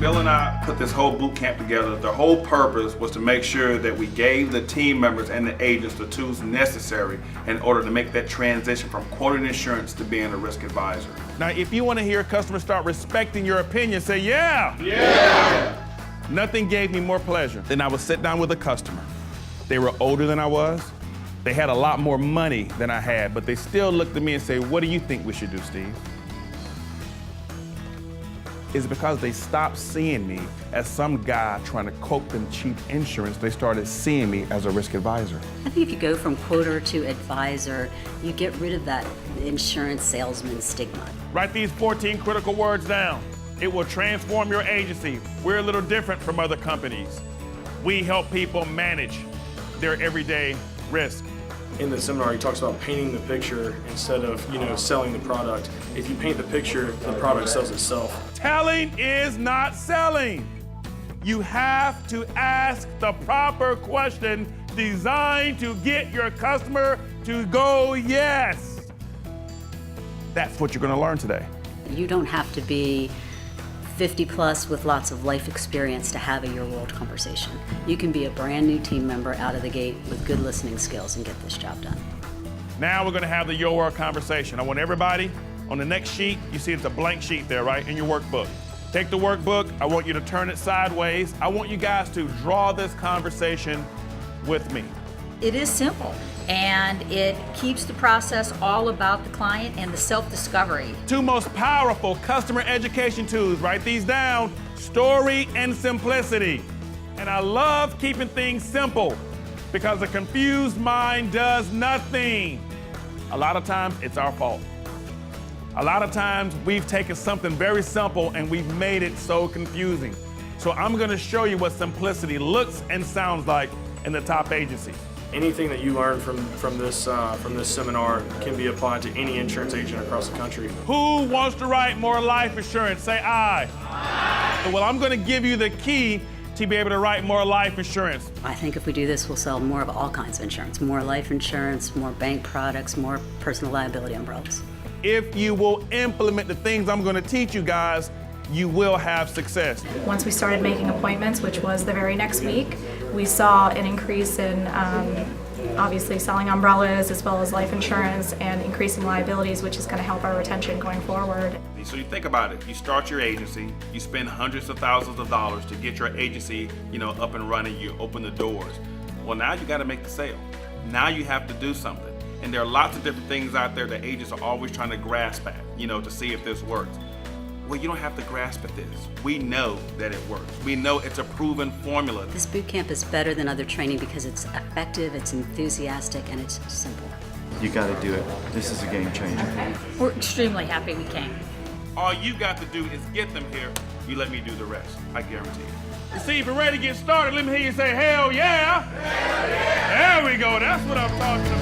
Bill and I put this whole boot camp together. The whole purpose was to make sure that we gave the team members and the agents the tools necessary in order to make that transition from quoting insurance to being a risk advisor. Now, if you want to hear customers start respecting your opinion, say, yeah. Yeah. Nothing gave me more pleasure than I would sit down with a customer. They were older than I was. They had a lot more money than I had, but they still looked at me and say, what do you think we should do, Steve? It's because they stopped seeing me as some guy trying to quote them cheap insurance. They started seeing me as a risk advisor. I think if you go from quoter to advisor, you get rid of that insurance salesman stigma. Write these 14 critical words down. It will transform your agency. We're a little different from other companies. We help people manage their everyday risk. In the seminar, he talks about painting the picture instead of, selling the product. If you paint the picture, the product sells itself. Telling is not selling. You have to ask the proper question designed to get your customer to go yes. That's what you're going to learn today. You don't have to be 50 plus with lots of life experience to have a your world conversation. You can be a brand new team member out of the gate with good listening skills and get this job done. Now we're going to have the your world conversation. I want everybody on the next sheet, you see it's a blank sheet there, right, in your workbook. Take the workbook, I want you to turn it sideways. I want you guys to draw this conversation with me. It is simple, and it keeps the process all about the client and the self-discovery. Two most powerful customer education tools, write these down, story and simplicity. And I love keeping things simple because a confused mind does nothing. A lot of times it's our fault. A lot of times we've taken something very simple and we've made it so confusing. So I'm gonna show you what simplicity looks and sounds like in the top agencies. Anything that you learn from this seminar can be applied to any insurance agent across the country. Who wants to write more life insurance? Say aye. Aye. Well, I'm gonna give you the key to be able to write more life insurance. I think if we do this, we'll sell more of all kinds of insurance. More life insurance, more bank products, more personal liability umbrellas. If you will implement the things I'm gonna teach you guys, you will have success. Once we started making appointments, which was the very next week, we saw an increase in obviously selling umbrellas as well as life insurance and increasing liabilities, which is going to help our retention going forward. So you think about it, you start your agency, you spend hundreds of thousands of dollars to get your agency, up and running, you open the doors. Well, now you got to make the sale. Now you have to do something. And there are lots of different things out there that agents are always trying to grasp at, to see if this works. Well, you don't have to grasp at this. We know that it works. We know it's a proven formula. This boot camp is better than other training because it's effective, it's enthusiastic, and it's simple. You got to do it. This is a game changer. We're extremely happy we came. All you got to do is get them here. You let me do the rest. I guarantee you. See, if you're ready to get started, let me hear you say, hell yeah. Hell yeah. There we go. That's what I'm talking about.